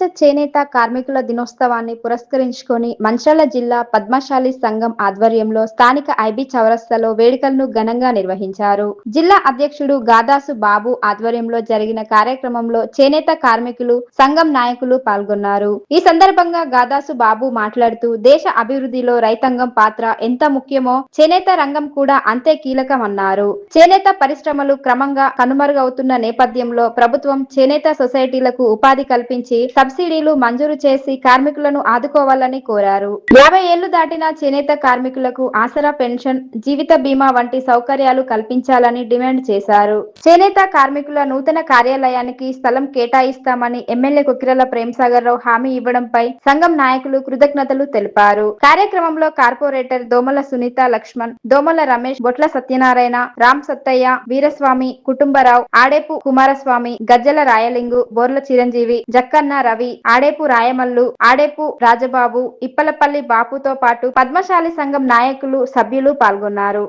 ప్రపంచ చేనేత కార్మికుల దినోత్సవాన్ని పురస్కరించుకొని మంచిర్యాల జిల్లా పద్మశాలి సంఘం ఆధ్వర్యంలో స్థానిక ఐబీ చౌరస్తాలో వేడుకలను ఘనంగా నిర్వహించారు. జిల్లా అధ్యక్షుడు గాదాసు బాబు ఆధ్వర్యంలో జరిగిన కార్యక్రమంలో చేనేత కార్మికులు, సంఘం నాయకులు పాల్గొన్నారు. ఈ సందర్భంగా గాదాసు బాబు మాట్లాడుతూ దేశ అభివృద్ధిలో రైతాంగం పాత్ర ఎంత ముఖ్యమో చేనేత రంగం కూడా అంతే కీలకమన్నారు. చేనేత పరిశ్రమలు క్రమంగా కనుమరుగవుతున్న నేపథ్యంలో ప్రభుత్వం చేనేత సొసైటీలకు ఉపాధి కల్పించి సబ్సిడీలు మంజూరు చేసి కార్మికులను ఆదుకోవాలని కోరారు. 50 ఏళ్లు దాటిన చేనేత కార్మికులకు ఆసరా పెన్షన్, జీవిత బీమా వంటి సౌకర్యాలు కల్పించాలని డిమాండ్ చేశారు. చేనేత కార్మికుల నూతన కార్యాలయానికి స్థలం కేటాయిస్తామని ఎమ్మెల్యే కొక్కిరాల ప్రేమసాగర్ రావు హామీ ఇవ్వడంపై సంఘం నాయకులు కృతజ్ఞతలు తెలిపారు. కార్యక్రమంలో కార్పొరేటర్ దోమల సునీత లక్ష్మణ్, దోమల రమేష్, బొట్ల సత్యనారాయణ, రామ్ సత్తయ్య, వీరస్వామి, కుటుంబరావు, ఆడేపు కుమారస్వామి, గజ్జల రాయలింగు, బోర్ల చిరంజీవి, జక్కన్న రవి, ఆడేపు రాయమల్లు, ఆడేపు రాజబాబు, ఇప్పలపల్లి బాపుతో పాటు పద్మశాలి సంఘం నాయకులు, సభ్యులు పాల్గొన్నారు.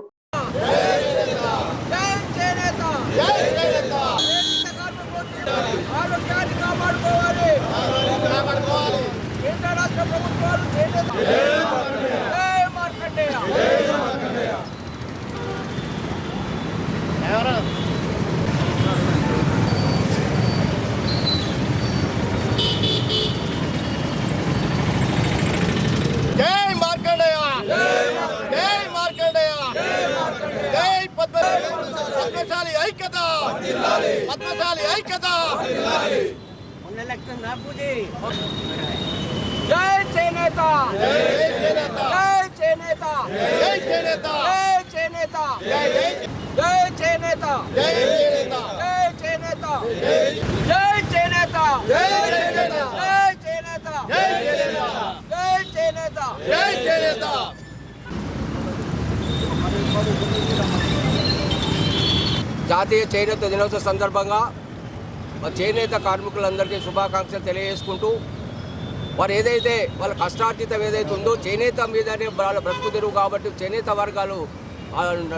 పద్మశాలి ఐక్యత, పద్మశాలి ఐక్యత. జై చేనేత, జై చేనేత, జై చేనేత, జై చేనేత, జై చేనేత, జై చేనేత, జై చేనేత, జై చేనేత, జై చేనేత, జై చేనేత, జై చేనేత, జై చేనేత, జై చేనేత, జై చేనేత. జాతీయ చేనేత దినోత్సవ సందర్భంగా చేనేత కార్మికులందరికీ శుభాకాంక్షలు తెలియజేసుకుంటూ వారు ఏదైతే వాళ్ళ కష్టార్జితం ఏదైతే ఉందో చేనేత మీదనే వాళ్ళ బ్రతుకు తెరువు కాబట్టి చేనేత వర్గాలు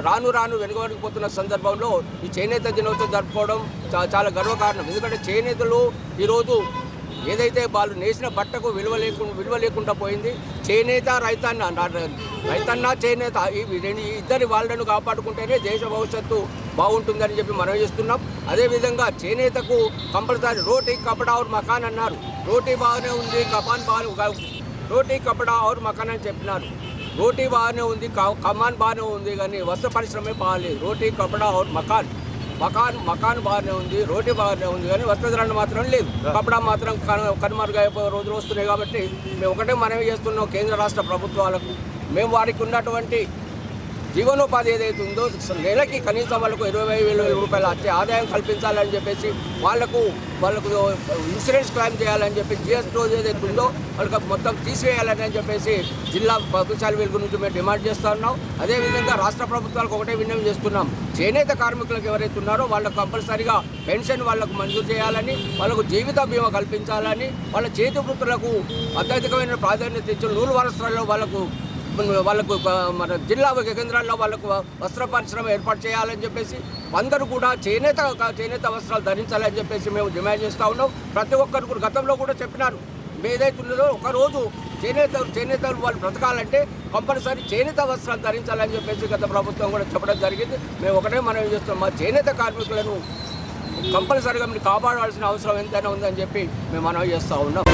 రాను రాను వెనుకబడిపోతున్న సందర్భంలో ఈ చేనేత దినోత్సవం జరుపుకోవడం చాలా గర్వకారణం. ఎందుకంటే చేనేతలు ఈరోజు ఏదైతే వాళ్ళు నేసిన బట్టకు విలువ లేకుండా పోయింది. చేనేత రైతన్న చేనేత ఈ ఇద్దరి వాళ్ళను కాపాడుకుంటేనే దేశ భవిష్యత్తు బాగుంటుందని చెప్పి మనం చేస్తున్నాం. అదేవిధంగా చేనేతకు కంపల్సరీ రోటీ కపడా ఔర్ మకాన్ అన్నారు. రోటీ బాగానే ఉంది, రోటీ కపడా ఔర్ మకాన్ అని చెప్పినారు. రోటీ బాగానే ఉంది, కమాన్ బాగానే ఉంది, కానీ వస్త్ర పరిశ్రమే బాగాలేదు. రోటీ కపడా ఔర్ మకాన్ బాగానే ఉంది, రోటీ బాగానే ఉంది, కానీ వస్త్రధరణ మాత్రం లేదు. కపడా మాత్రం కనుమరుగైపోయే రోజులు వస్తున్నాయి. కాబట్టి మేము ఒకటే మనవి చేస్తున్నాం కేంద్ర రాష్ట్ర ప్రభుత్వాలకు, మేము వారికి ఉన్నటువంటి జీవనోపాధి ఏదైతే ఉందో నెలకి కనీసం వాళ్ళకు 20,000 రూపాయలు వచ్చే ఆదాయం కల్పించాలని చెప్పేసి వాళ్ళకు ఇన్సూరెన్స్ క్లెయిమ్ చేయాలని చెప్పి జిఎస్టీ రోజు ఏదైతే ఉందో వాళ్ళకి మొత్తం తీసివేయాలని చెప్పేసి జిల్లా పద్మశాలి వెలుగు నుంచి మేము డిమాండ్ చేస్తూ ఉన్నాం. అదేవిధంగా రాష్ట్ర ప్రభుత్వాలకు ఒకటే విన్నపం చేస్తున్నాం, చేనేత కార్మికులకు ఎవరైతే ఉన్నారో వాళ్ళకు కంపల్సరీగా పెన్షన్ వాళ్ళకు మంజూరు చేయాలని, వాళ్ళకు జీవిత బీమా కల్పించాలని, వాళ్ళ చేతి వృత్తులకు అత్యధికమైన ప్రాధాన్యత ఇచ్చిన నూలు వస్త్రాల్లో వాళ్ళకు మన జిల్లా కేంద్రాల్లో వాళ్ళకు వస్త్ర పరిశ్రమ ఏర్పాటు చేయాలని చెప్పేసి అందరూ కూడా చేనేత వస్త్రాలు ధరించాలని చెప్పేసి మేము డిమాండ్ చేస్తూ ఉన్నాం. ప్రతి ఒక్కరు కూడా గతంలో కూడా చెప్పినారు, ఏదైతే ఉన్నదో ఒకరోజు చేనేతలు వాళ్ళు బ్రతకాలంటే కంపల్సరీ చేనేత వస్త్రాలు ధరించాలని చెప్పేసి గత ప్రభుత్వం కూడా చెప్పడం జరిగింది. మేము ఒకటే మనం చేస్తాం, మా చేనేత కార్మికులను కంపల్సరీగా మీరు కాపాడాల్సిన అవసరం ఎంతైనా ఉందని చెప్పి మేము మనవి చేస్తూ ఉన్నాం.